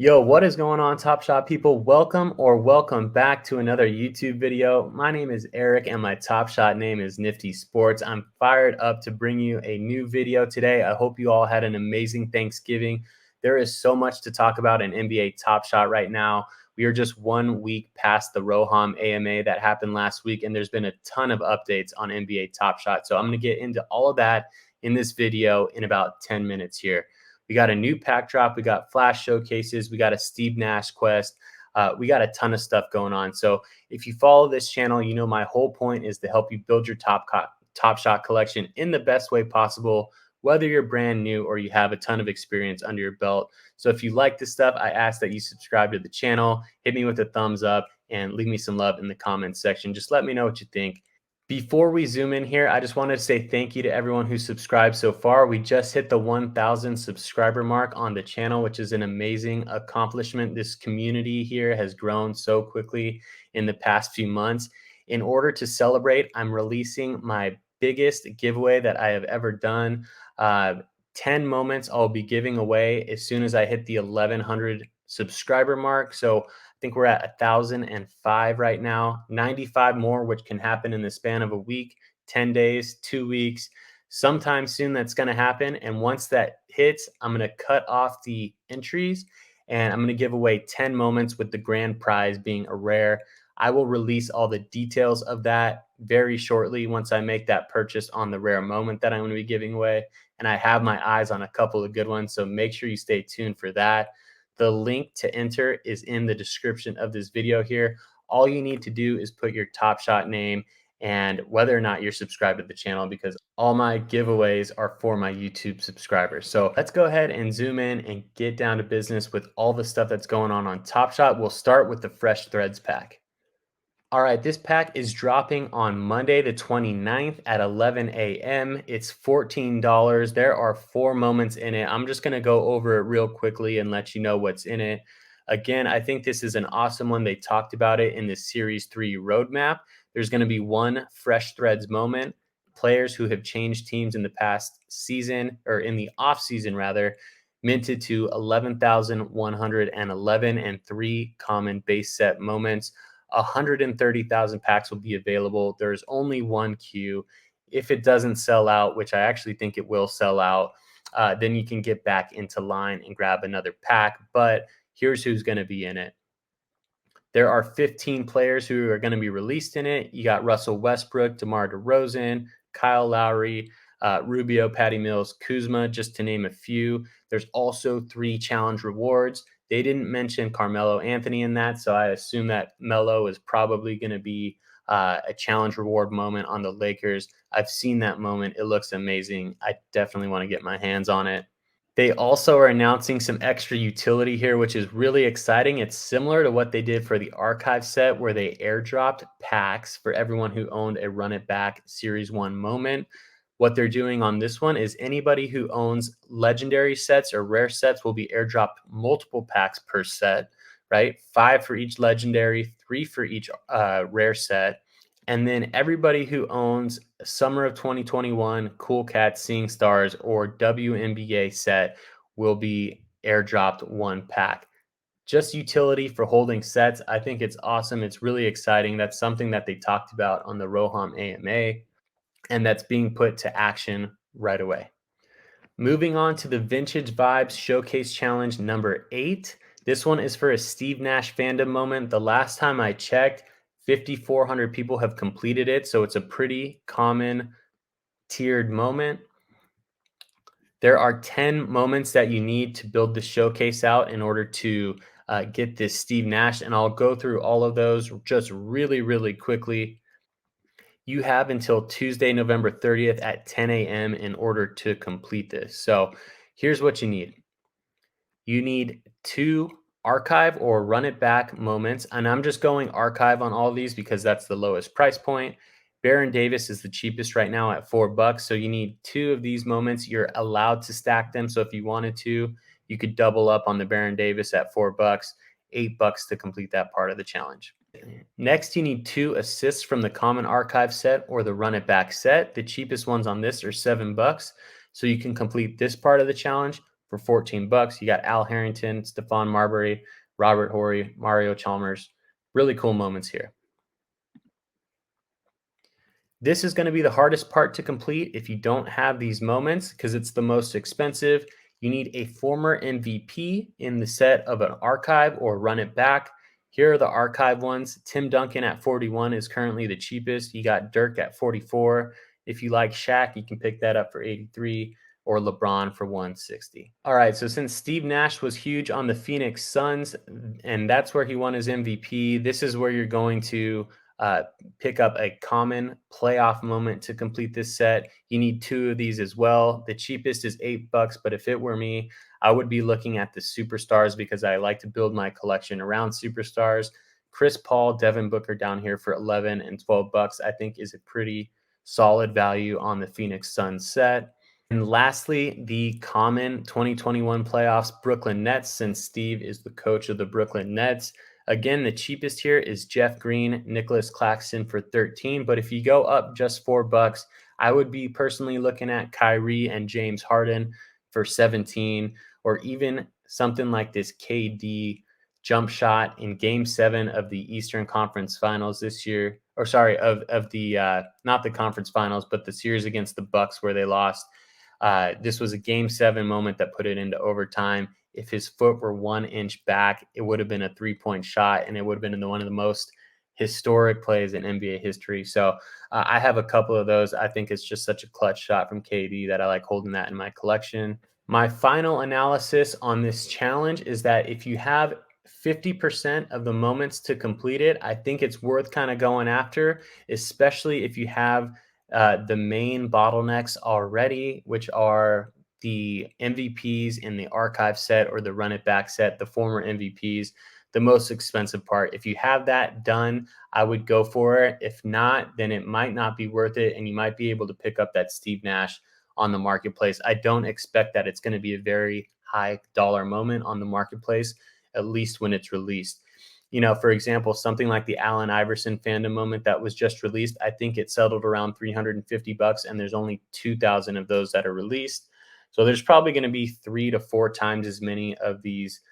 Yo, what is going on, Top Shot people? Welcome back to another YouTube video. My name is Eric and my Top Shot name is Nifty Sports. I'm fired up to bring you a new video today. I hope you all had an amazing Thanksgiving. There is so much to talk about in NBA Top Shot right now. We are just 1 week past the Roham AMA that happened last week, and there's been a ton of updates on NBA Top Shot. So I'm going to get into all of that in this video in about 10 minutes here. We got a new pack drop. We got flash showcases. We got a Steve Nash quest. We got a ton of stuff going on. So if you follow this channel, you know my whole point is to help you build your top shot collection in the best way possible, whether you're brand new or you have a ton of experience under your belt. So if you like this stuff, I ask that you subscribe to the channel, hit me with a thumbs up, and leave me some love in the comments section. Just let me know what you think. Before we zoom in here, I just wanted to say thank you to everyone who subscribed so far. We just hit the 1,000 subscriber mark on the channel, which is an amazing accomplishment. This community here has grown so quickly in the past few months. In order to celebrate, I'm releasing my biggest giveaway that I have ever done. 10 moments I'll be giving away as soon as I hit the 1,100 subscriber mark. So I think we're at 1,005 right now, 95 more, which can happen in the span of a week, 10 days, 2 weeks, sometime soon that's going to happen. And once that hits, I'm going to cut off the entries and I'm going to give away 10 moments with the grand prize being a rare. I will release all the details of that very shortly once I make that purchase on the rare moment that I'm going to be giving away. And I have my eyes on a couple of good ones, so make sure you stay tuned for that. The link to enter is in the description of this video here. All you need to do is put your Top Shot name and whether or not you're subscribed to the channel, because all my giveaways are for my YouTube subscribers. So let's go ahead and zoom in and get down to business with all the stuff that's going on Top Shot. We'll start with the Fresh Threads pack. All right, this pack is dropping on Monday, the 29th at 11 a.m. It's $14. There are 4 moments in it. I'm just going to go over it real quickly and let you know what's in it. Again, I think this is an awesome one. They talked about it in the Series 3 roadmap. There's going to be one Fresh Threads moment. Players who have changed teams in the past season, or in the off season rather, minted to 11,111 and 3 common base set moments. 130,000 packs will be available. There's only one queue. If it doesn't sell out, which I actually think it will sell out, then you can get back into line and grab another pack. But here's who's going to be in it. There are 15 players who are going to be released in it. You got Russell Westbrook, DeMar DeRozan, Kyle Lowry, Rubio, Patty Mills, Kuzma, just to name a few. There's also 3 challenge rewards. They didn't mention Carmelo Anthony in that, so I assume that Melo is probably going to be a challenge reward moment on the Lakers. I've seen that moment. It looks amazing. I definitely want to get my hands on it. They also are announcing some extra utility here, which is really exciting. It's similar to what they did for the archive set, where they airdropped packs for everyone who owned a Run It Back Series 1 moment. What they're doing on this one is anybody who owns legendary sets or rare sets will be airdropped multiple packs per set, right? 5 for each legendary, 3 for each rare set. And then everybody who owns Summer of 2021, Cool Cats, Seeing Stars, or WNBA set will be airdropped 1 pack. Just utility for holding sets. I think it's awesome. It's really exciting. That's something that they talked about on the Roham AMA, and that's being put to action right away. Moving on to the Vintage Vibes Showcase Challenge number 8. This one is for a Steve Nash fandom moment. The last time I checked, 5,400 people have completed it, so it's a pretty common tiered moment. There are 10 moments that you need to build the showcase out in order to get this Steve Nash, and I'll go through all of those just really quickly. You have until Tuesday, November 30th at 10 a.m. in order to complete this. So here's what you need. You need 2 archive or run it back moments. And I'm just going archive on all of these because that's the lowest price point. Baron Davis is the cheapest right now at $4. So you need 2 of these moments. You're allowed to stack them. So if you wanted to, you could double up on the Baron Davis at $4, $8 to complete that part of the challenge. Next, you need 2 assists from the common archive set or the run it back set. The cheapest ones on this are $7. So you can complete this part of the challenge. for 14 bucks. You got Al Harrington, Stephon Marbury, Robert Horry, Mario Chalmers. Really cool moments here. This is going to be the hardest part to complete if you don't have these moments because it's the most expensive. You need a former MVP in the set of an archive or run it back. Here are the archive ones. Tim Duncan at 41 is currently the cheapest. You got Dirk at 44. If you like Shaq, you can pick that up for 83 or LeBron for 160. All right, so since Steve Nash was huge on the Phoenix Suns and that's where he won his MVP, this is where you're going to pick up a common playoff moment to complete this set. You need 2 of these as well. The cheapest is $8, but if it were me, I would be looking at the superstars because I like to build my collection around superstars. Chris Paul, Devin Booker down here for 11 and 12 bucks, I think is a pretty solid value on the Phoenix Suns set. And lastly, the common 2021 playoffs Brooklyn Nets, since Steve is the coach of the Brooklyn Nets. Again, the cheapest here is Jeff Green, Nicholas Claxton for 13. But if you go up just $4, I would be personally looking at Kyrie and James Harden for 17, or even something like this KD jump shot in Game 7 of the Eastern Conference Finals this year, or sorry, of the not the conference finals, but the series against the Bucks where they lost. This was a Game 7 moment that put it into overtime. If his foot were 1 inch back, it would have been a 3-point shot, and it would have been one of the most historic plays in NBA history. So I have a couple of those. I think it's just such a clutch shot from KD that I like holding that in my collection. My final analysis on this challenge is that if you have 50% of the moments to complete it, I think it's worth kind of going after, especially if you have the main bottlenecks already, which are the MVPs in the archive set or the run it back set, the former MVPs, the most expensive part. If you have that done, I would go for it. If not, then it might not be worth it. And you might be able to pick up that Steve Nash on the marketplace. I don't expect that it's going to be a very high dollar moment on the marketplace, at least when it's released. You know, for example, something like the Allen Iverson fandom moment that was just released, I think it settled around $350, and there's only 2,000 of those that are released. So there's probably going to be 3 to 4 times as many of these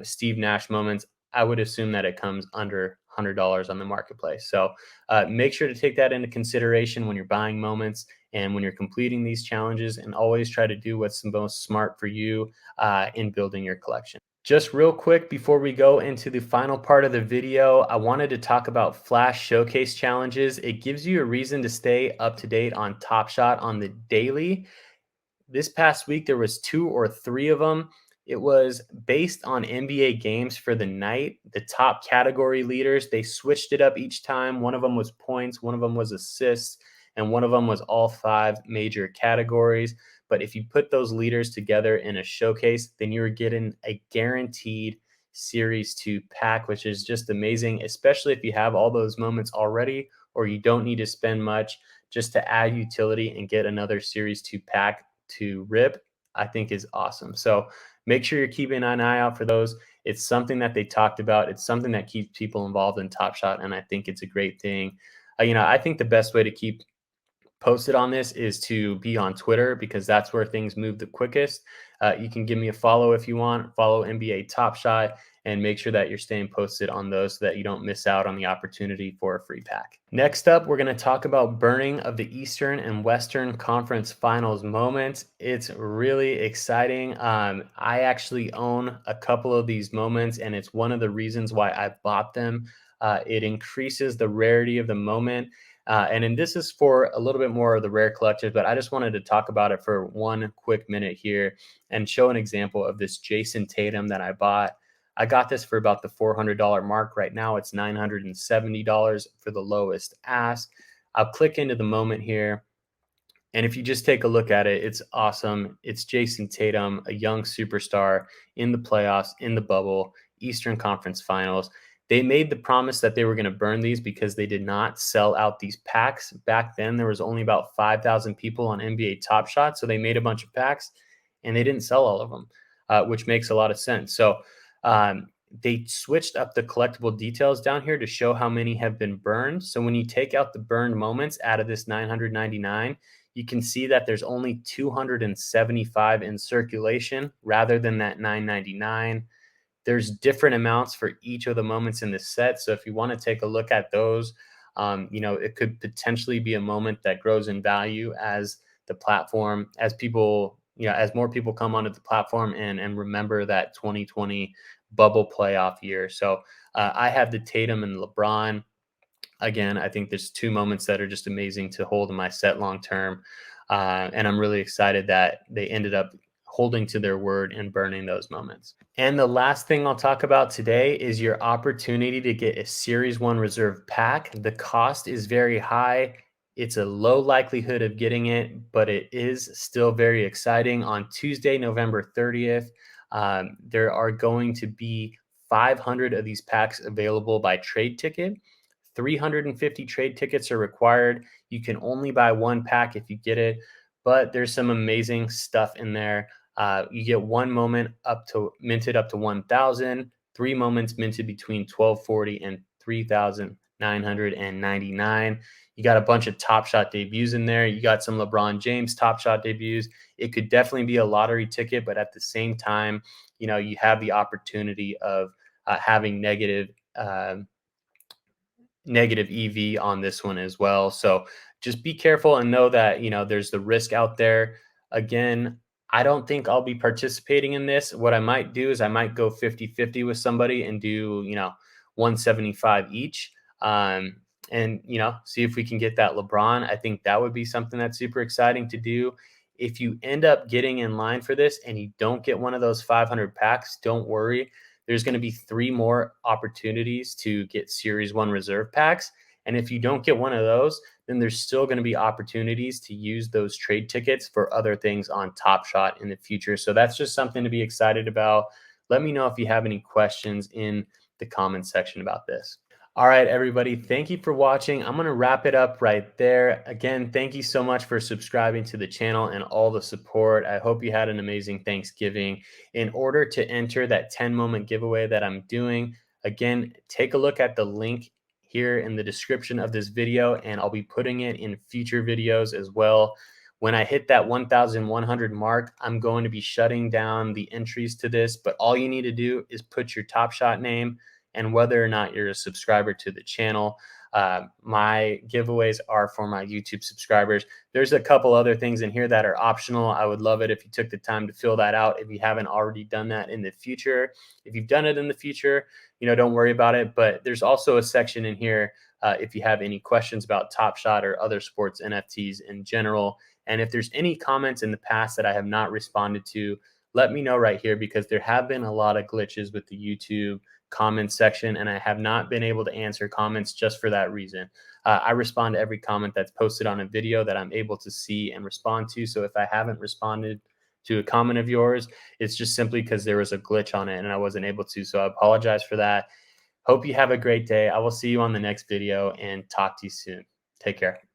Steve Nash moments. I would assume that it comes under $100 on the marketplace. So make sure to take that into consideration when you're buying moments and when you're completing these challenges, and always try to do what's the most smart for you in building your collection. Just real quick before we go into the final part of the video, I wanted to talk about Flash Showcase challenges. It gives you a reason to stay up to date on Top Shot on the daily. This past week, there was 2 or 3 of them. It was based on NBA games for the night. The top category leaders, they switched it up each time. One of them was points, one of them was assists, and one of them was all 5 major categories. But if you put those leaders together in a showcase, then you're getting a guaranteed Series 2 pack, which is just amazing, especially if you have all those moments already, or you don't need to spend much just to add utility and get another Series 2 pack to rip, I think is awesome. So make sure you're keeping an eye out for those. It's something that they talked about. It's something that keeps people involved in Top Shot, and I think it's a great thing. I think the best way to keep posted on this is to be on Twitter, because that's where things move the quickest. You can give me a follow if you want. Follow NBA Top Shot and make sure that you're staying posted on those so that you don't miss out on the opportunity for a free pack. Next up, we're going to talk about burning of the Eastern and Western Conference Finals moments. It's really exciting. I actually own a couple of these moments, and it's one of the reasons why I bought them. It increases the rarity of the moment. And this is for a little bit more of the rare collectors, but I just wanted to talk about it for one quick minute here and show an example of this Jason Tatum that I bought. I got this for about the $400 mark. Right now it's $970 for the lowest ask. I'll click into the moment here. And if you just take a look at it, it's awesome. It's Jason Tatum, a young superstar in the playoffs, in the bubble, Eastern Conference Finals. They made the promise that they were going to burn these because they did not sell out these packs. Back then, there was only about 5,000 people on NBA Top Shot. So they made a bunch of packs and they didn't sell all of them, which makes a lot of sense. So they switched up the collectible details down here to show how many have been burned. So when you take out the burned moments out of this 999, you can see that there's only 275 in circulation rather than that 999. There's different amounts for each of the moments in the set. So if you want to take a look at those, it could potentially be a moment that grows in value as the platform, as people, as more people come onto the platform and remember that 2020 bubble playoff year. So I have the Tatum and LeBron. Again, I think there's two moments that are just amazing to hold in my set long term. And I'm really excited that they ended up holding to their word and burning those moments. And the last thing I'll talk about today is your opportunity to get a Series 1 reserve pack. The cost is very high. It's a low likelihood of getting it, but it is still very exciting. On Tuesday, November 30th, there are going to be 500 of these packs available by trade ticket. 350 trade tickets are required. You can only buy one pack if you get it, but there's some amazing stuff in there. You get one moment up to minted up to 1,000, three moments minted between 1240 and 3,999. You got a bunch of Top Shot debuts in there. You got some LeBron James Top Shot debuts. It could definitely be a lottery ticket, but at the same time, you have the opportunity of having negative EV on this one as well. So just be careful and know that, there's the risk out there. Again, I don't think I'll be participating in this. What I might do is I might go 50-50 with somebody and do, 175 each. And, see if we can get that LeBron. I think that would be something that's super exciting to do. If you end up getting in line for this and you don't get one of those 500 packs, don't worry. There's going to be three more opportunities to get Series 1 reserve packs. And if you don't get one of those, then there's still going to be opportunities to use those trade tickets for other things on Top Shot in the future. So that's just something to be excited about. Let me know if you have any questions in the comments section about this. All right, everybody, thank you for watching. I'm going to wrap it up right there. Again, thank you so much for subscribing to the channel and all the support. I hope you had an amazing Thanksgiving. In order to enter that 10-moment giveaway that I'm doing, again, take a look at the link here in the description of this video, and I'll be putting it in future videos as well. When I hit that 1,100 mark, I'm going to be shutting down the entries to this, but all you need to do is put your Top Shot name and whether or not you're a subscriber to the channel. My giveaways are for my YouTube subscribers. There's a couple other things in here that are optional. I would love it if you took the time to fill that out if you haven't already done that in the future. If you've done it in the future, don't worry about it. But there's also a section in here if you have any questions about Top Shot or other sports NFTs in general. And if there's any comments in the past that I have not responded to, let me know right here, because there have been a lot of glitches with the YouTube comments section, and I have not been able to answer comments just for that reason. I respond to every comment that's posted on a video that I'm able to see and respond to. So if I haven't responded to a comment of yours, it's just simply because there was a glitch on it and I wasn't able to. So I apologize for that. Hope you have a great day. I will see you on the next video and talk to you soon. Take care.